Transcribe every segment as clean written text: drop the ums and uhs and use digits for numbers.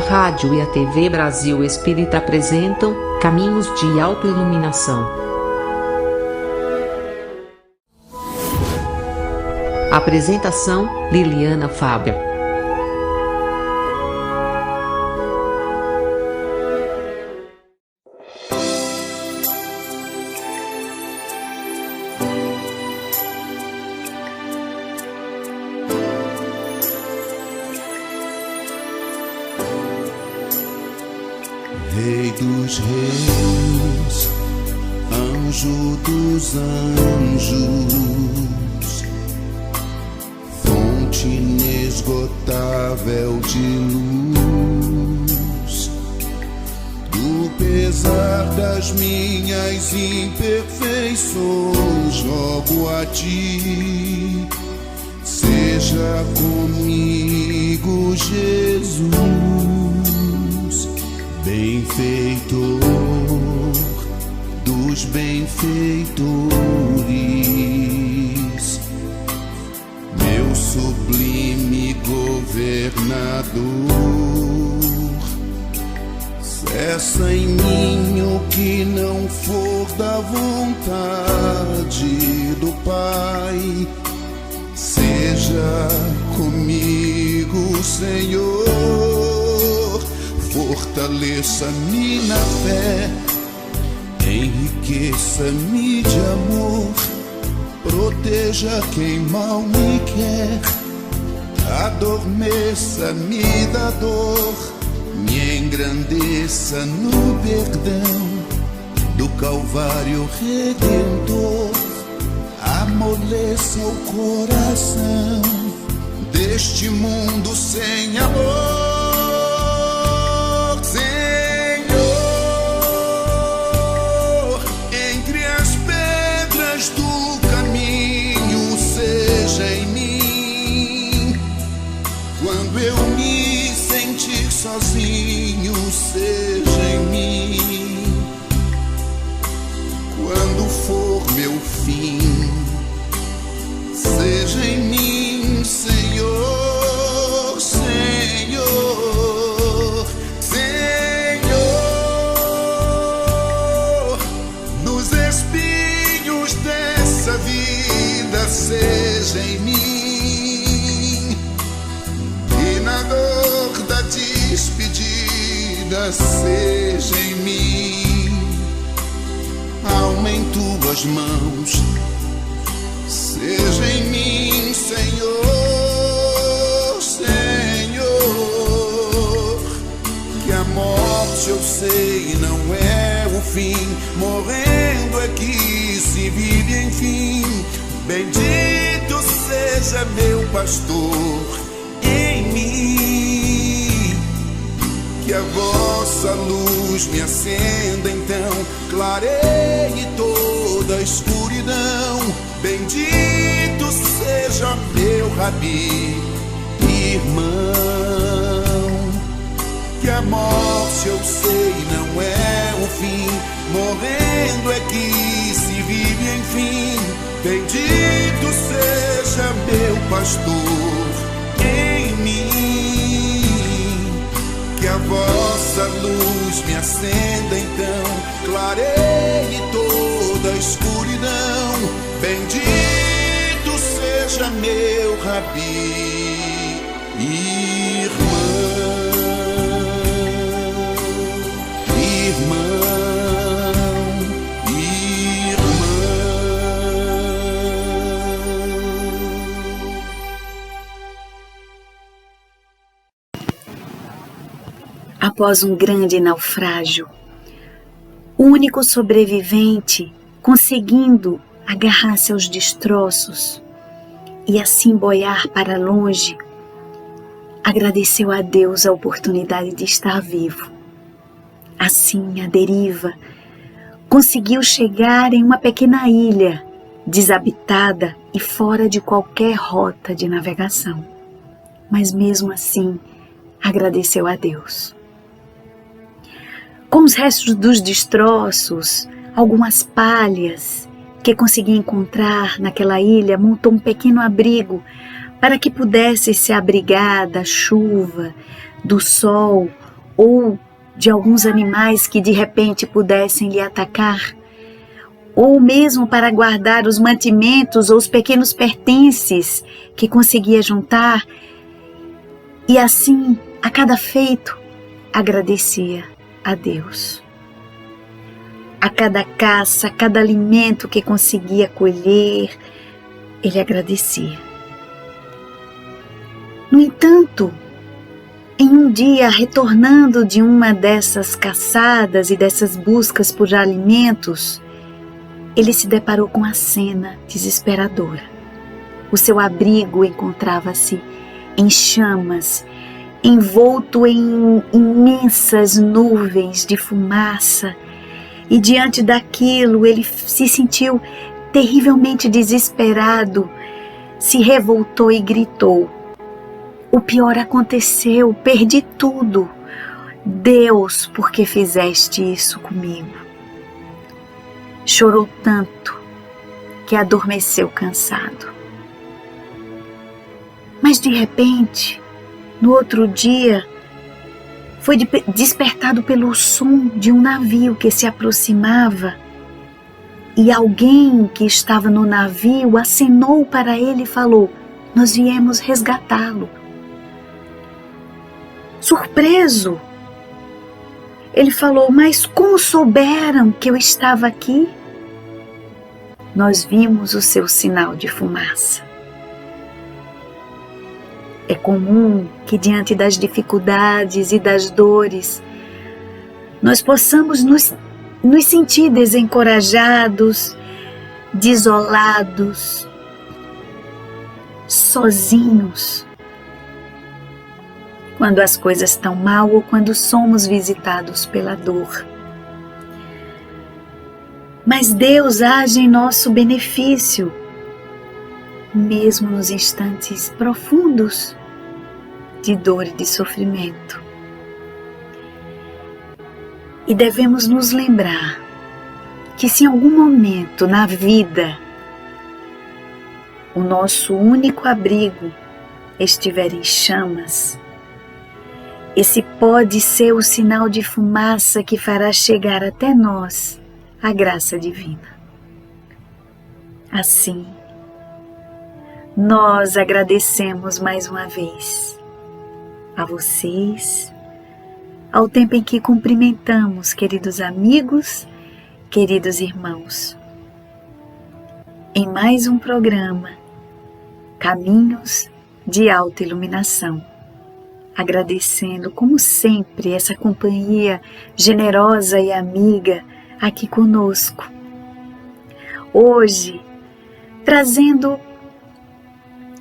rádio e a TV Brasil Espírita apresentam Caminhos de Autoiluminação. Apresentação: Liliana Fábio. Rei dos reis, anjo dos anjos, fonte inesgotável de luz, do pesar das minhas imperfeições, rogo a ti, seja comigo, Jesus. Benfeitor dos benfeitores, meu sublime governador, cessa em mim o que não for da vontade do Pai, seja comigo, Senhor. Fortaleça-me na fé, enriqueça-me de amor, proteja quem mal me quer, adormeça-me da dor, me engrandeça no perdão do Calvário Redentor, amoleça o coração deste mundo sem amor. Sozinho, seja em mim. Quando for meu fim, seja em mim, Senhor, Senhor, Senhor. Nos espinhos dessa vida, seja em mim. E na dor da despedida, seja em mim. Alma em tuas mãos, seja em mim, Senhor, Senhor. Que a morte, eu sei, não é o fim, morrendo é que se vive, enfim. Bendito seja meu pastor em mim, que a vossa luz me acenda então, clareie toda a escuridão. Bendito seja meu Rabi, irmão, que a morte, eu sei, não é o fim, morrendo é que se vive, enfim. Bendito seja meu pastor em mim, que a vossa luz me acenda então, clareie toda a escuridão. Bendito seja meu Rabi, irmão, irmão. Após um grande naufrágio, o único sobrevivente, conseguindo agarrar-se aos destroços e assim boiar para longe, agradeceu a Deus a oportunidade de estar vivo. Assim, a deriva, conseguiu chegar em uma pequena ilha, desabitada e fora de qualquer rota de navegação. Mas mesmo assim, agradeceu a Deus. Com os restos dos destroços, algumas palhas que consegui encontrar naquela ilha, montou um pequeno abrigo para que pudesse se abrigar da chuva, do sol ou de alguns animais que de repente pudessem lhe atacar, ou mesmo para guardar os mantimentos ou os pequenos pertences que conseguia juntar, e assim, a cada feito, agradecia a Deus. A cada caça, a cada alimento que conseguia colher, ele agradecia. No entanto, em um dia, retornando de uma dessas caçadas e dessas buscas por alimentos, ele se deparou com a cena desesperadora. O seu abrigo encontrava-se em chamas, envolto em imensas nuvens de fumaça, e diante daquilo ele se sentiu terrivelmente desesperado, se revoltou e gritou: "O pior aconteceu, perdi tudo. Deus, por que fizeste isso comigo?" Chorou tanto que adormeceu cansado. Mas de repente, no outro dia, foi despertado pelo som de um navio que se aproximava, e alguém que estava no navio acenou para ele e falou: "Nós viemos resgatá-lo." Surpreso, ele falou: "Mas como souberam que eu estava aqui?" "Nós vimos o seu sinal de fumaça." É comum que diante das dificuldades e das dores, nós possamos nos sentir desencorajados, desolados, sozinhos, quando as coisas estão mal ou quando somos visitados pela dor. Mas Deus age em nosso benefício, mesmo nos instantes profundos de dor e de sofrimento. E devemos nos lembrar que se em algum momento na vida o nosso único abrigo estiver em chamas, esse pode ser o sinal de fumaça que fará chegar até nós a graça divina. Assim, nós agradecemos mais uma vez a vocês, ao tempo em que cumprimentamos, queridos amigos, queridos irmãos, em mais um programa Caminhos de Autoiluminação, agradecendo como sempre essa companhia generosa e amiga aqui conosco. Hoje, trazendo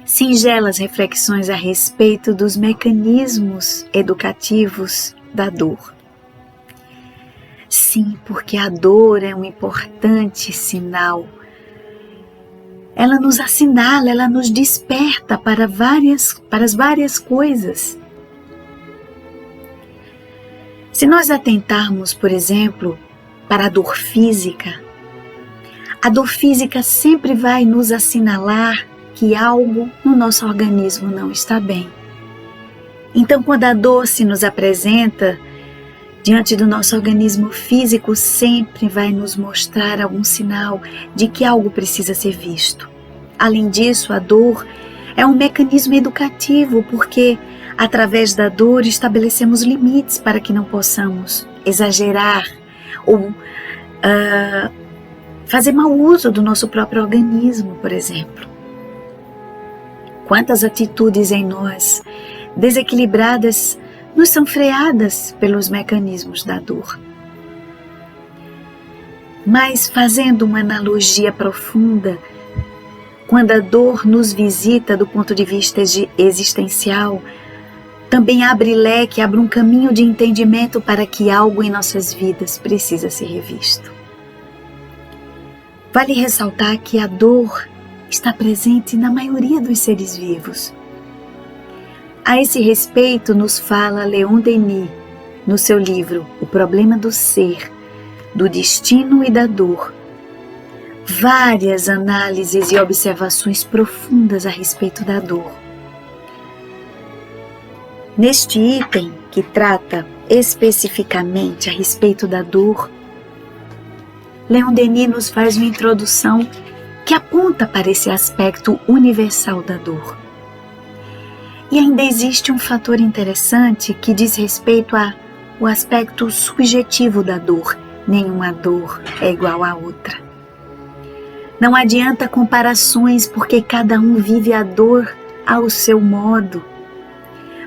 singelas reflexões a respeito dos mecanismos educativos da dor. Sim, porque a dor é um importante sinal. Ela nos assinala, ela nos desperta para as várias coisas. Se nós atentarmos, por exemplo, para a dor física sempre vai nos assinalar que algo no nosso organismo não está bem. Então, quando a dor se nos apresenta diante do nosso organismo físico, sempre vai nos mostrar algum sinal de que algo precisa ser visto. Além disso, a dor é um mecanismo educativo, porque através da dor estabelecemos limites para que não possamos exagerar ou fazer mau uso do nosso próprio organismo, por exemplo. Quantas atitudes em nós desequilibradas nos são freadas pelos mecanismos da dor. Mas fazendo uma analogia profunda, quando a dor nos visita do ponto de vista existencial, também abre leque, abre um caminho de entendimento para que algo em nossas vidas precisa ser revisto. Vale ressaltar que a dor está presente na maioria dos seres vivos. A esse respeito nos fala Leon Denis, no seu livro O Problema do Ser, do Destino e da Dor, várias análises e observações profundas a respeito da dor. Neste item, que trata especificamente a respeito da dor, Leon Denis nos faz uma introdução que aponta para esse aspecto universal da dor. E ainda existe um fator interessante que diz respeito ao aspecto subjetivo da dor. Nenhuma dor é igual à outra. Não adianta comparações, porque cada um vive a dor ao seu modo.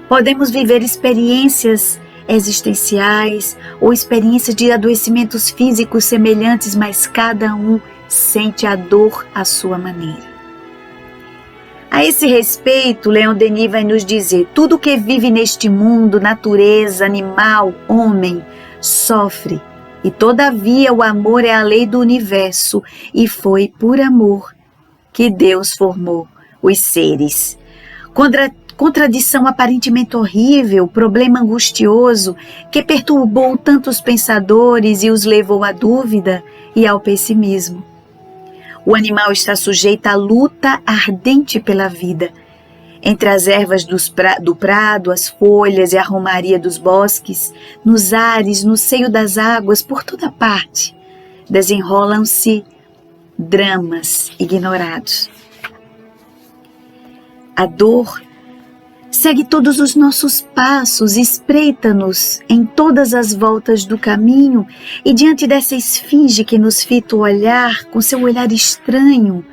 Podemos viver experiências existenciais ou experiências de adoecimentos físicos semelhantes, mas cada um sente a dor à sua maneira. A esse respeito, Leon Denis vai nos dizer: tudo que vive neste mundo, natureza, animal, homem, sofre, e todavia o amor é a lei do universo, e foi por amor que Deus formou os seres. Contradição aparentemente horrível, problema angustioso que perturbou tantos pensadores e os levou à dúvida e ao pessimismo. O animal está sujeito à luta ardente pela vida. Entre as ervas do prado, as folhas e a romaria dos bosques, nos ares, no seio das águas, por toda parte, desenrolam-se dramas ignorados. A dor segue todos os nossos passos, espreita-nos em todas as voltas do caminho, e diante dessa esfinge que nos fita o olhar, com seu olhar estranho,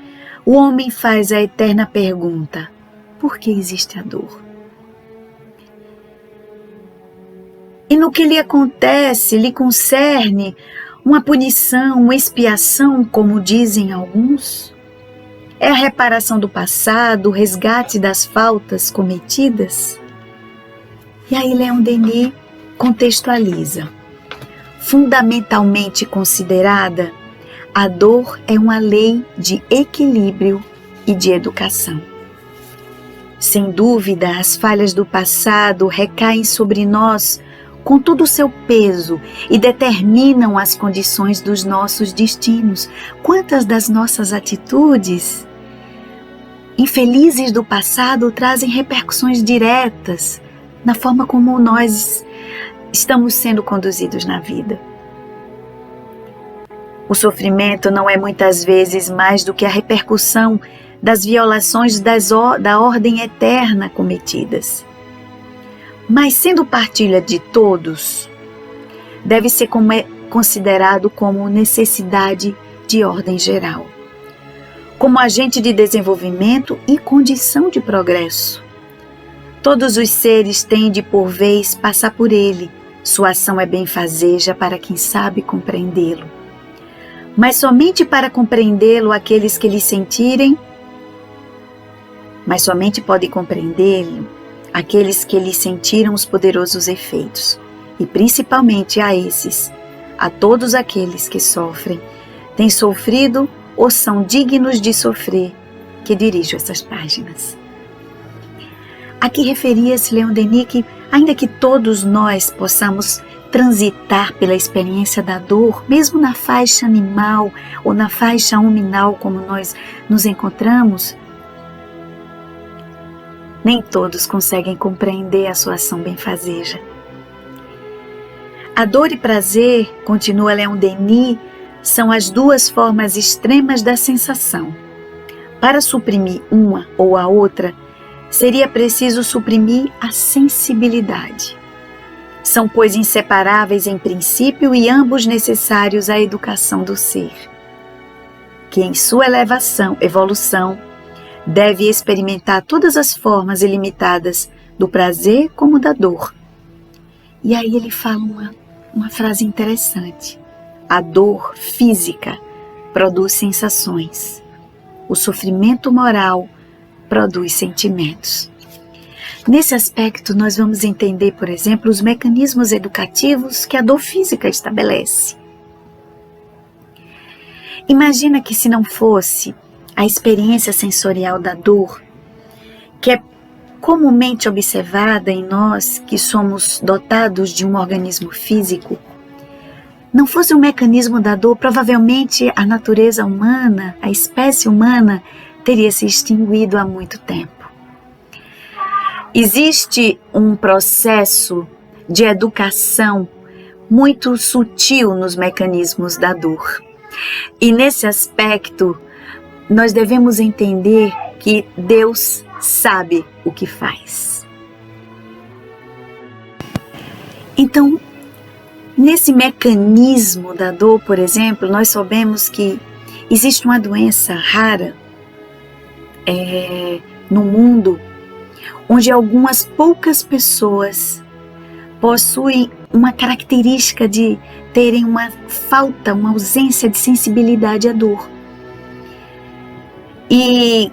o homem faz a eterna pergunta: por que existe a dor? E no que lhe acontece, lhe concerne uma punição, uma expiação, como dizem alguns? É a reparação do passado, o resgate das faltas cometidas? E aí Leon Denis contextualiza. Fundamentalmente considerada, a dor é uma lei de equilíbrio e de educação. Sem dúvida, as falhas do passado recaem sobre nós com todo o seu peso e determinam as condições dos nossos destinos. Quantas das nossas atitudes infelizes do passado trazem repercussões diretas na forma como nós estamos sendo conduzidos na vida. O sofrimento não é muitas vezes mais do que a repercussão das violações da ordem eterna cometidas. Mas sendo partilha de todos, deve ser considerado como necessidade de ordem geral, como agente de desenvolvimento e condição de progresso. Todos os seres têm de por vez passar por ele. Sua ação é benfazeja para quem sabe compreendê-lo. Mas somente para compreendê-lo aqueles que lhe sentirem, mas somente podem compreendê-lo aqueles que lhe sentiram os poderosos efeitos, e principalmente a todos aqueles que sofrem, têm sofrido ou são dignos de sofrer, que dirijo essas páginas. Aqui referia-se Leon Denis que, ainda que todos nós possamos transitar pela experiência da dor, mesmo na faixa animal ou na faixa hominal como nós nos encontramos, nem todos conseguem compreender a sua ação benfazeja. A dor e prazer, continua Leon Denis, são as duas formas extremas da sensação. Para suprimir uma ou a outra, seria preciso suprimir a sensibilidade. São, pois, inseparáveis em princípio e ambos necessários à educação do ser, que em sua evolução, deve experimentar todas as formas ilimitadas do prazer como da dor. E aí ele fala uma frase interessante. A dor física produz sensações. O sofrimento moral produz sentimentos. Nesse aspecto, nós vamos entender, por exemplo, os mecanismos educativos que a dor física estabelece. Imagina que se não fosse a experiência sensorial da dor, que é comumente observada em nós que somos dotados de um organismo físico, não fosse o mecanismo da dor, provavelmente a natureza humana, a espécie humana, teria se extinguido há muito tempo. Existe um processo de educação muito sutil nos mecanismos da dor. E nesse aspecto, nós devemos entender que Deus sabe o que faz. Então, nesse mecanismo da dor, por exemplo, nós sabemos que existe uma doença rara no mundo, onde algumas poucas pessoas possuem uma característica de terem uma falta, uma ausência de sensibilidade à dor. E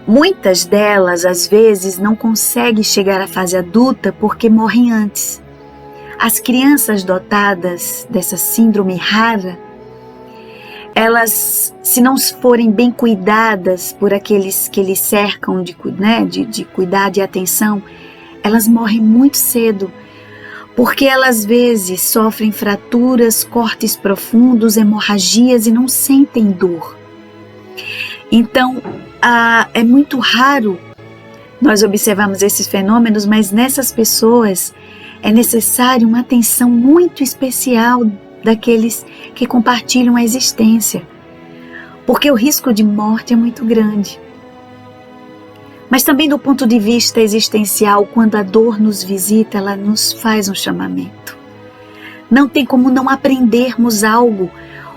muitas delas, às vezes, não conseguem chegar à fase adulta porque morrem antes. As crianças dotadas dessa síndrome rara, elas, se não forem bem cuidadas por aqueles que lhes cercam de cuidado e atenção, elas morrem muito cedo, porque elas às vezes sofrem fraturas, cortes profundos, hemorragias e não sentem dor. Então, é muito raro nós observarmos esses fenômenos, mas nessas pessoas é necessário uma atenção muito especial daqueles que compartilham a existência, porque o risco de morte é muito grande. Mas também do ponto de vista existencial, quando a dor nos visita, ela nos faz um chamamento. Não tem como não aprendermos algo,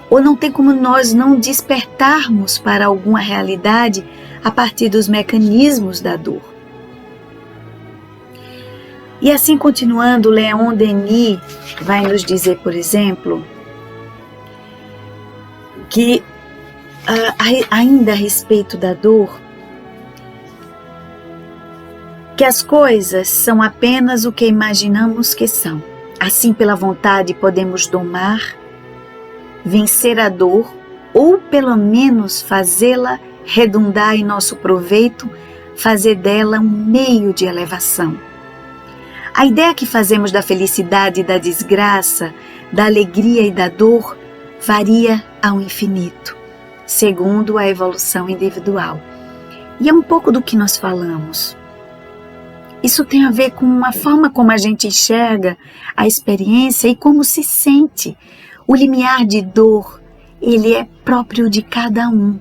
ou não tem como nós não despertarmos para alguma realidade a partir dos mecanismos da dor. E assim continuando, Leon Denis vai nos dizer, por exemplo, que ainda a respeito da dor, que as coisas são apenas o que imaginamos que são. Assim, pela vontade, podemos domar, vencer a dor, ou pelo menos fazê-la redundar em nosso proveito, fazer dela um meio de elevação. A ideia que fazemos da felicidade e da desgraça, da alegria e da dor, varia ao infinito, segundo a evolução individual. E é um pouco do que nós falamos. Isso tem a ver com a forma como a gente enxerga a experiência e como se sente. O limiar de dor, ele é próprio de cada um.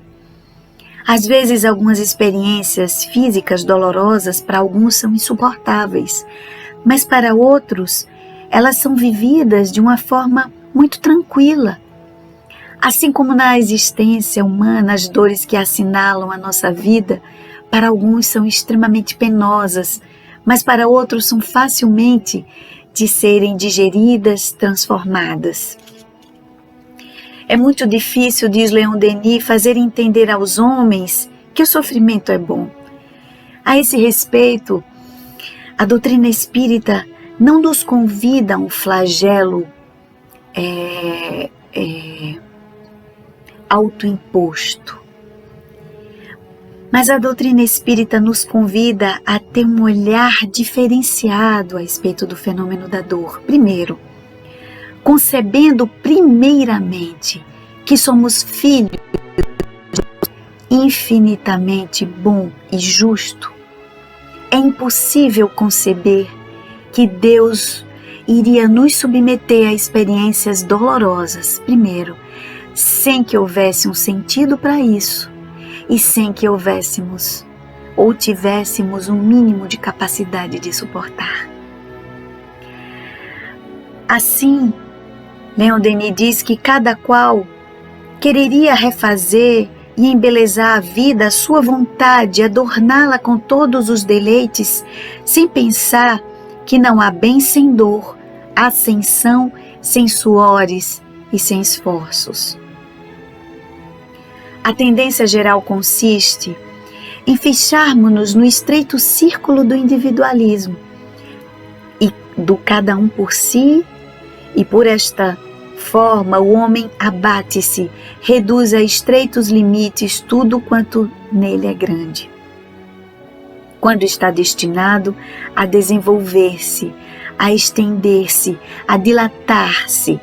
Às vezes, algumas experiências físicas dolorosas para alguns são insuportáveis, mas para outros, elas são vividas de uma forma muito tranquila. Assim como na existência humana, as dores que assinalam a nossa vida, para alguns são extremamente penosas, mas para outros são facilmente de serem digeridas, transformadas. É muito difícil, diz Leon Denis, fazer entender aos homens que o sofrimento é bom. A esse respeito, a doutrina espírita não nos convida a um flagelo autoimposto. Mas a doutrina espírita nos convida a ter um olhar diferenciado a respeito do fenômeno da dor. Primeiro, concebendo primeiramente que somos filhos infinitamente bom e justo, é impossível conceber que Deus iria nos submeter a experiências dolorosas, primeiro, sem que houvesse um sentido para isso e sem que houvéssemos ou tivéssemos um mínimo de capacidade de suportar. Assim, Leon Denis diz que cada qual quereria refazer e embelezar a vida à sua vontade, adorná-la com todos os deleites, sem pensar que não há bem sem dor, ascensão sem suores e sem esforços. A tendência geral consiste em fecharmos-nos no estreito círculo do individualismo e do cada um por si, e por esta forma o homem abate-se, reduz a estreitos limites tudo quanto nele é grande, quando está destinado a desenvolver-se, a estender-se, a dilatar-se,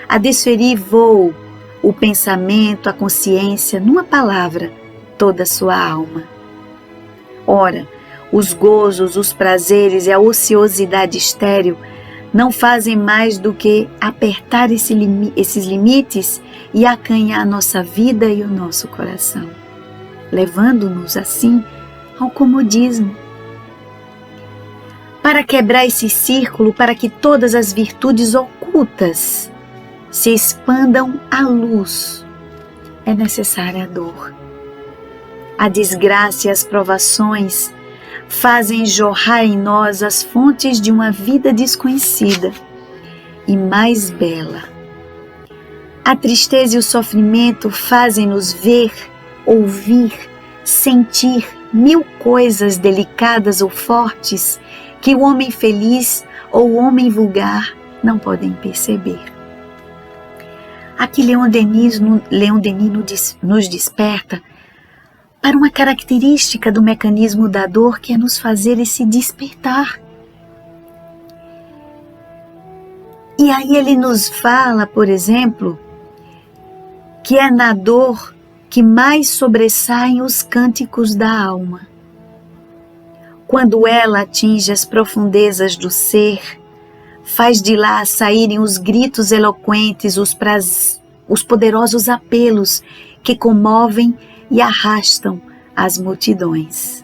a desferir voo, o pensamento, a consciência, numa palavra, toda a sua alma. Ora, os gozos, os prazeres e a ociosidade estéril não fazem mais do que apertar esses limites e acanhar a nossa vida e o nosso coração, levando-nos assim ao comodismo. Para quebrar esse círculo, para que todas as virtudes ocultas se expandam à luz, é necessária a dor. A desgraça e as provações fazem jorrar em nós as fontes de uma vida desconhecida e mais bela. A tristeza e o sofrimento fazem-nos ver, ouvir, sentir mil coisas delicadas ou fortes que o homem feliz ou o homem vulgar não podem perceber. Aqui Leon Denis nos desperta para uma característica do mecanismo da dor, que é nos fazer esse despertar. E aí ele nos fala, por exemplo, que é na dor que mais sobressaem os cânticos da alma. Quando ela atinge as profundezas do ser, faz de lá saírem os gritos eloquentes, os poderosos apelos que comovem e arrastam as multidões.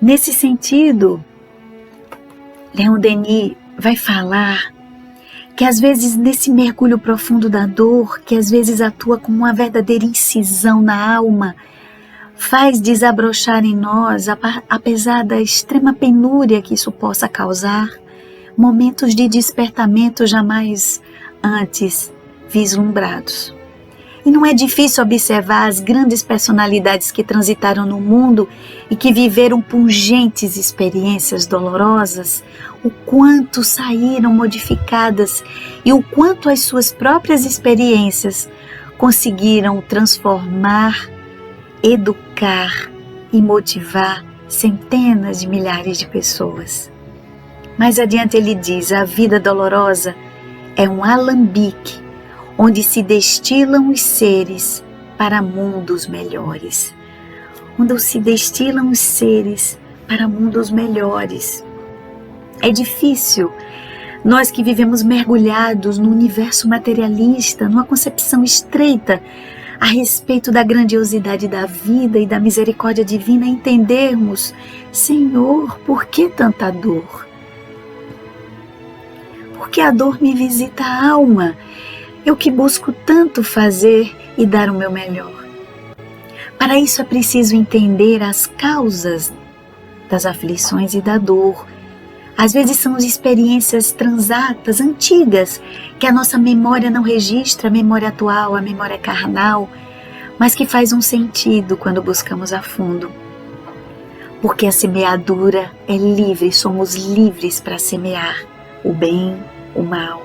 Nesse sentido, Leon Denis vai falar que às vezes nesse mergulho profundo da dor, que às vezes atua como uma verdadeira incisão na alma, faz desabrochar em nós, apesar da extrema penúria que isso possa causar, momentos de despertamento jamais antes vislumbrados. E não é difícil observar as grandes personalidades que transitaram no mundo e que viveram pungentes experiências dolorosas, o quanto saíram modificadas e o quanto as suas próprias experiências conseguiram transformar, educar e motivar centenas de milhares de pessoas. Mais adiante ele diz: a vida dolorosa é um alambique onde se destilam os seres para mundos melhores. Onde se destilam os seres para mundos melhores. É difícil, nós que vivemos mergulhados no universo materialista, numa concepção estreita a respeito da grandiosidade da vida e da misericórdia divina, entendermos: Senhor, por que tanta dor? Porque a dor me visita a alma. Eu que busco tanto fazer e dar o meu melhor. Para isso é preciso entender as causas das aflições e da dor. Às vezes são experiências transatas, antigas, que a nossa memória não registra, a memória atual, a memória carnal, mas que faz um sentido quando buscamos a fundo. Porque a semeadura é livre, somos livres para semear o bem, o mal,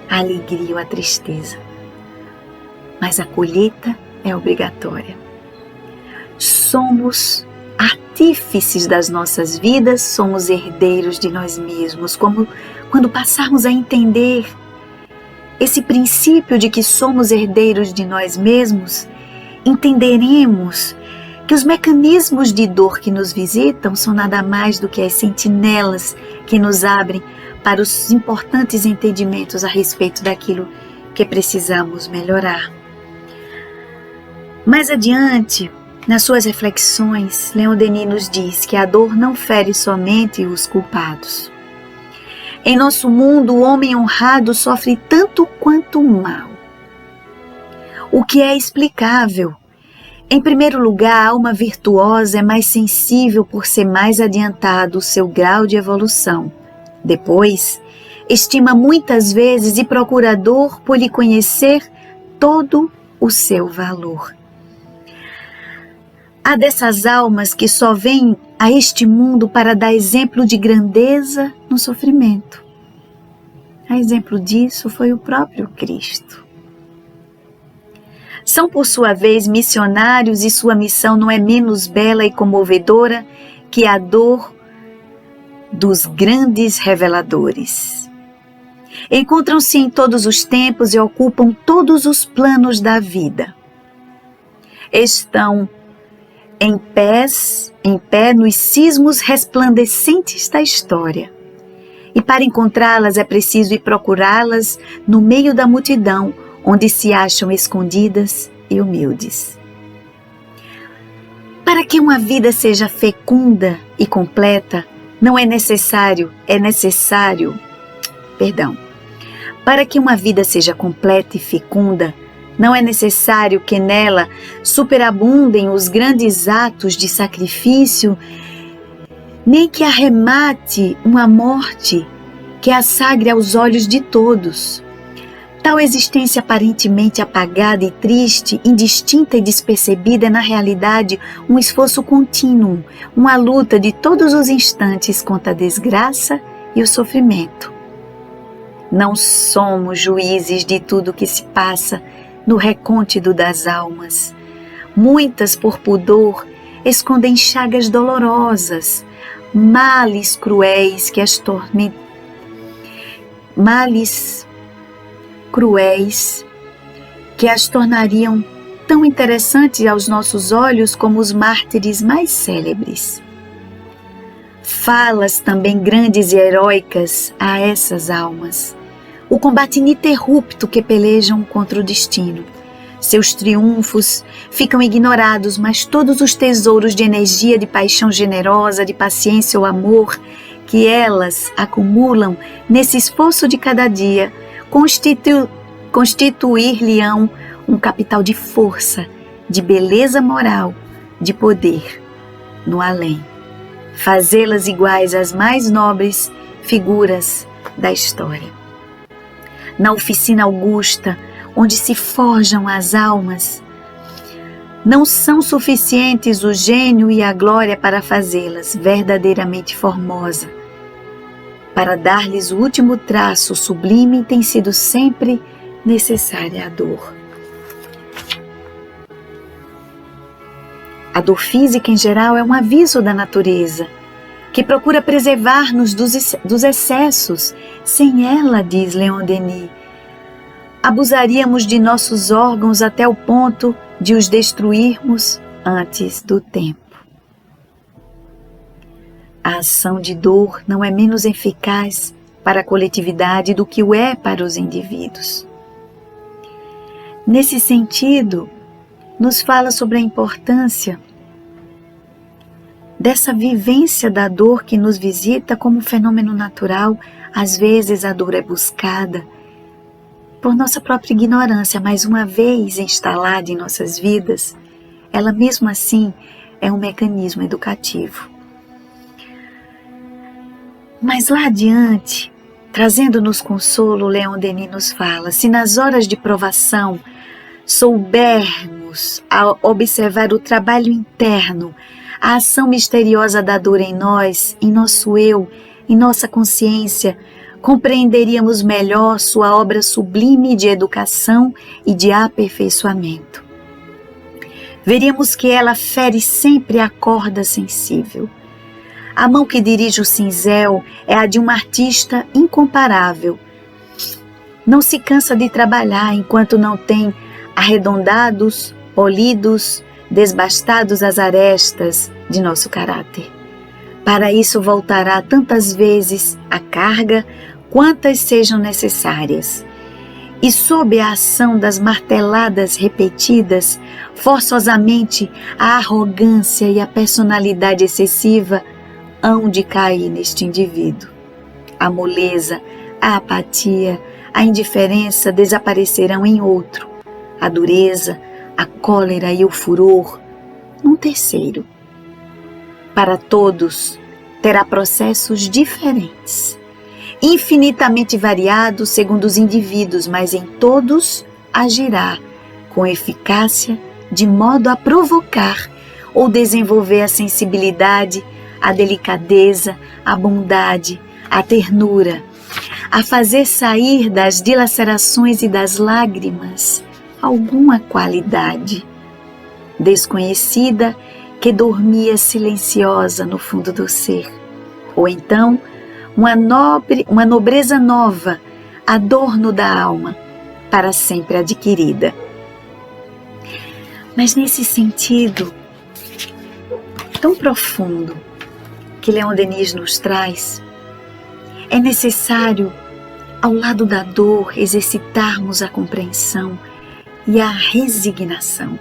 a alegria ou a tristeza. Mas a colheita é obrigatória. Somos artífices das nossas vidas, somos herdeiros de nós mesmos. Como quando passarmos a entender esse princípio de que somos herdeiros de nós mesmos, entenderemos que os mecanismos de dor que nos visitam são nada mais do que as sentinelas que nos abrem para os importantes entendimentos a respeito daquilo que precisamos melhorar. Mais adiante, nas suas reflexões, Leon Denis nos diz que a dor não fere somente os culpados. Em nosso mundo, o homem honrado sofre tanto quanto o mal. O que é explicável. Em primeiro lugar, a alma virtuosa é mais sensível por ser mais adiantado o seu grau de evolução. Depois, estima muitas vezes e procura a dor por lhe conhecer todo o seu valor. Há dessas almas que só vêm a este mundo para dar exemplo de grandeza no sofrimento. A exemplo disso foi o próprio Cristo. São, por sua vez, missionários e sua missão não é menos bela e comovedora que a dor dos grandes reveladores. Encontram-se em todos os tempos e ocupam todos os planos da vida. Estão em pé nos cismos resplandecentes da história E para encontrá-las é preciso ir procurá-las no meio da multidão, onde se acham escondidas e humildes. Para que uma vida seja fecunda e completa, Para que uma vida seja completa e fecunda, não é necessário que nela superabundem os grandes atos de sacrifício, nem que arremate uma morte que a sagre aos olhos de todos. Tal existência aparentemente apagada e triste, indistinta e despercebida é na realidade um esforço contínuo, uma luta de todos os instantes contra a desgraça e o sofrimento. Não somos juízes de tudo o que se passa no recôndito das almas. Muitas, por pudor, escondem chagas dolorosas, males cruéis que as tornariam tão interessantes aos nossos olhos como os mártires mais célebres. Falas também grandes e heróicas a essas almas, o combate ininterrupto que pelejam contra o destino. Seus triunfos ficam ignorados, mas todos os tesouros de energia, de paixão generosa, de paciência ou amor que elas acumulam nesse esforço de cada dia, constituir-lhe-ão um capital de força, de beleza moral, de poder no além. Fazê-las iguais às mais nobres figuras da história. Na oficina augusta, onde se forjam as almas, não são suficientes o gênio e a glória para fazê-las verdadeiramente formosas. Para dar-lhes o último traço sublime tem sido sempre necessária a dor. A dor física, em geral, é um aviso da natureza, que procura preservar-nos dos excessos. Sem ela, diz Leon Denis, abusaríamos de nossos órgãos até o ponto de os destruirmos antes do tempo. A ação de dor não é menos eficaz para a coletividade do que o é para os indivíduos. Nesse sentido, nos fala sobre a importância dessa vivência da dor que nos visita como um fenômeno natural. Às vezes a dor é buscada por nossa própria ignorância, mas uma vez instalada em nossas vidas, ela mesmo assim é um mecanismo educativo. Mas lá adiante, trazendo-nos consolo, Leon Denis nos fala: se nas horas de provação soubermos a observar o trabalho interno, a ação misteriosa da dor em nós, em nosso eu, em nossa consciência, compreenderíamos melhor sua obra sublime de educação e de aperfeiçoamento. Veríamos que ela fere sempre a corda sensível. A mão que dirige o cinzel é a de um artista incomparável. Não se cansa de trabalhar enquanto não tem arredondados, polidos, desbastados as arestas de nosso caráter. Para isso voltará tantas vezes a carga quantas sejam necessárias. E sob a ação das marteladas repetidas, forçosamente a arrogância e a personalidade excessiva hão de cair neste indivíduo. A moleza, a apatia, a indiferença desaparecerão em outro. A dureza, a cólera e o furor num terceiro. Para todos, terá processos diferentes, infinitamente variados segundo os indivíduos, mas em todos agirá com eficácia de modo a provocar ou desenvolver a sensibilidade, a delicadeza, a bondade, a ternura, a fazer sair das dilacerações e das lágrimas alguma qualidade desconhecida que dormia silenciosa no fundo do ser, ou então uma nobreza nova, adorno da alma, para sempre adquirida. Mas nesse sentido tão profundo que Leon Denis nos traz, É necessário, ao lado da dor, exercitarmos a compreensão e a resignação.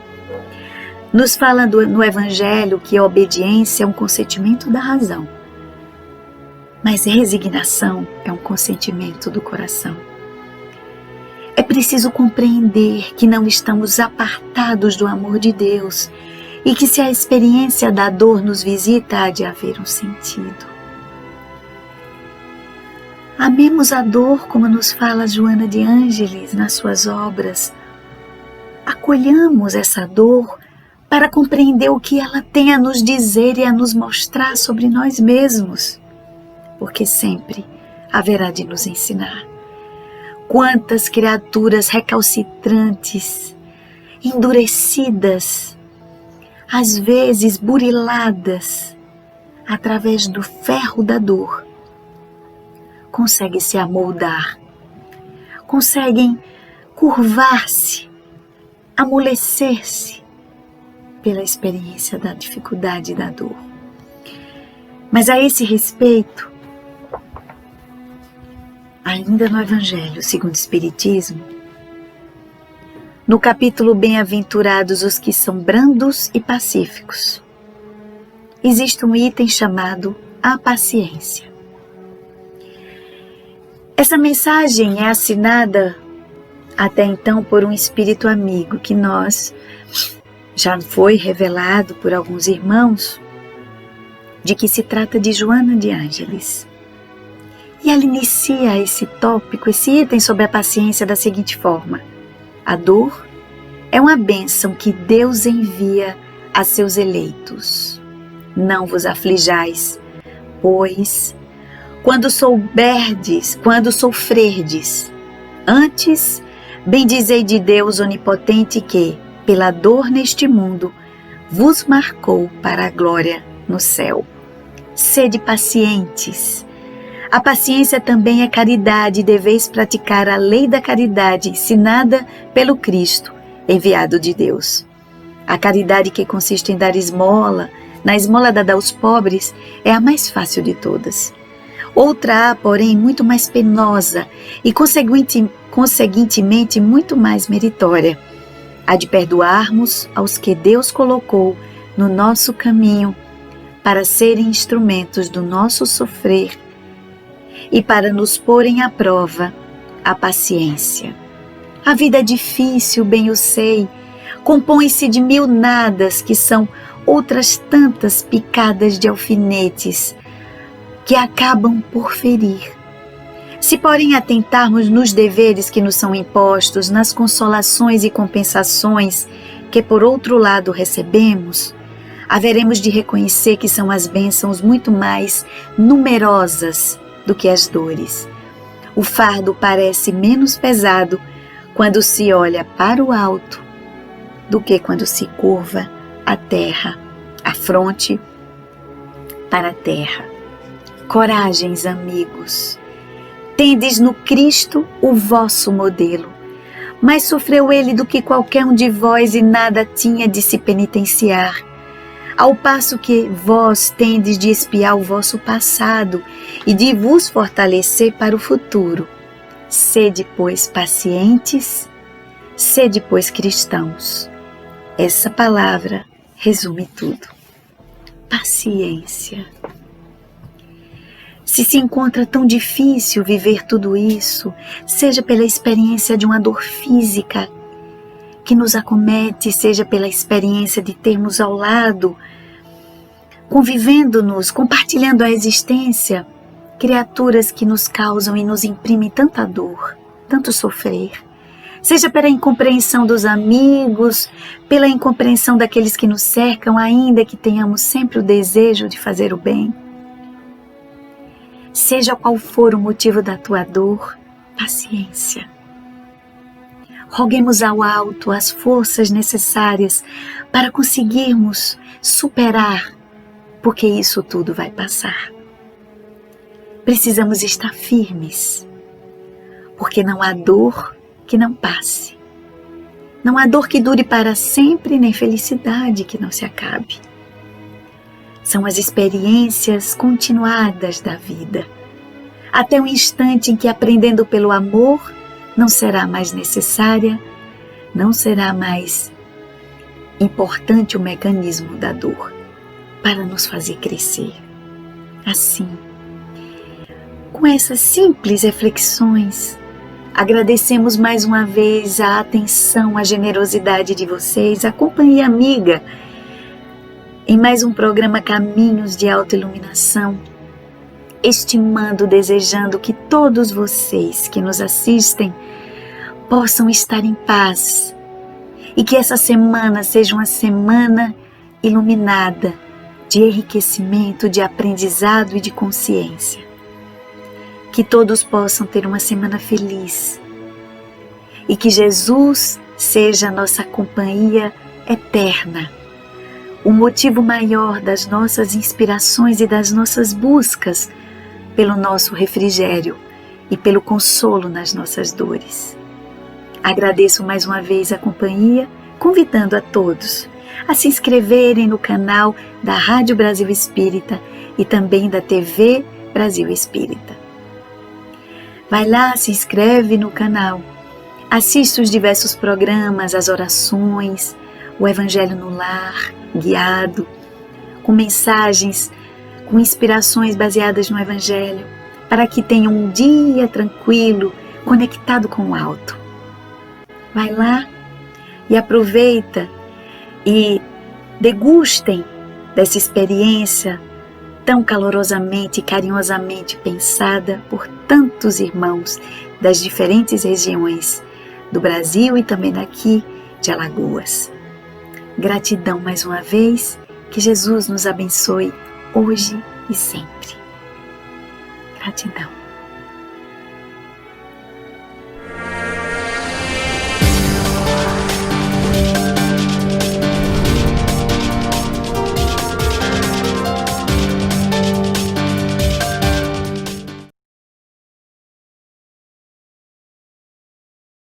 Nos fala no Evangelho que a obediência é um consentimento da razão, mas resignação é um consentimento do coração. É preciso compreender que não estamos apartados do amor de Deus e que se a experiência da dor nos visita, há de haver um sentido. Amemos a dor, como nos fala Joana de Ângeles nas suas obras. Acolhamos essa dor para compreender o que ela tem a nos dizer e a nos mostrar sobre nós mesmos, porque sempre haverá de nos ensinar. Quantas criaturas recalcitrantes, endurecidas, às vezes buriladas, através do ferro da dor, conseguem se amoldar, conseguem curvar-se, amolecer-se pela experiência da dificuldade e da dor. Mas a esse respeito, ainda no Evangelho segundo o Espiritismo, no capítulo Bem-aventurados os que são brandos e pacíficos, existe um item chamado a paciência. Essa mensagem é assinada até então por um espírito amigo que já foi revelado por alguns irmãos, de que se trata de Joana de Ângeles. E ela inicia esse tópico, esse item sobre a paciência da seguinte forma: a dor é uma bênção que Deus envia a seus eleitos. Não vos aflijais, pois quando sofrerdes, antes bendizei de Deus onipotente que, pela dor neste mundo, vos marcou para a glória no céu. Sede pacientes. A paciência também é caridade e deveis praticar a lei da caridade ensinada pelo Cristo, enviado de Deus. A caridade que consiste em dar esmola, na esmola dada aos pobres, é a mais fácil de todas. Outra há, porém, muito mais penosa e, conseguintemente, muito mais meritória. A de perdoarmos aos que Deus colocou no nosso caminho para serem instrumentos do nosso sofrer e para nos porem à prova a paciência. A vida é difícil, bem o sei, compõe-se de mil nadas que são outras tantas picadas de alfinetes que acabam por ferir. Se, porém, atentarmos nos deveres que nos são impostos, nas consolações e compensações que por outro lado recebemos, haveremos de reconhecer que são as bênçãos muito mais numerosas do que as dores. O fardo parece menos pesado quando se olha para o alto do que quando se curva a terra, a fronte para a terra. Coragens, amigos, tendes no Cristo o vosso modelo, mais sofreu ele do que qualquer um de vós e nada tinha de se penitenciar, ao passo que vós tendes de espiar o vosso passado e de vos fortalecer para o futuro. Sede, pois, pacientes, sede, pois, cristãos. Essa palavra resume tudo. Paciência. Se encontra tão difícil viver tudo isso, seja pela experiência de uma dor física que nos acomete, seja pela experiência de termos ao lado, convivendo-nos, compartilhando a existência, criaturas que nos causam e nos imprimem tanta dor, tanto sofrer, seja pela incompreensão dos amigos, pela incompreensão daqueles que nos cercam, ainda que tenhamos sempre o desejo de fazer o bem. Seja qual for o motivo da tua dor, paciência. Roguemos ao alto as forças necessárias para conseguirmos superar, porque isso tudo vai passar. Precisamos estar firmes, porque não há dor que não passe. Não há dor que dure para sempre, nem felicidade que não se acabe. São as experiências continuadas da vida, até o instante em que, aprendendo pelo amor, não será mais necessária, não será mais importante o mecanismo da dor para nos fazer crescer. Assim, com essas simples reflexões, agradecemos mais uma vez a atenção, a generosidade de vocês, a companhia amiga, em mais um programa Caminhos de Autoiluminação, estimando, desejando que todos vocês que nos assistem possam estar em paz e que essa semana seja uma semana iluminada de enriquecimento, de aprendizado e de consciência. Que todos possam ter uma semana feliz e que Jesus seja a nossa companhia eterna, o motivo maior das nossas inspirações e das nossas buscas pelo nosso refrigério e pelo consolo nas nossas dores. Agradeço mais uma vez a companhia, convidando a todos a se inscreverem no canal da Rádio Brasil Espírita e também da TV Brasil Espírita. Vai lá, se inscreve no canal, assiste os diversos programas, as orações, o Evangelho no Lar, guiado, com mensagens, com inspirações baseadas no Evangelho, para que tenham um dia tranquilo, conectado com o alto. Vai lá e aproveita e degustem dessa experiência tão calorosamente e carinhosamente pensada por tantos irmãos das diferentes regiões do Brasil e também daqui de Alagoas. Gratidão mais uma vez, que Jesus nos abençoe hoje e sempre. Gratidão.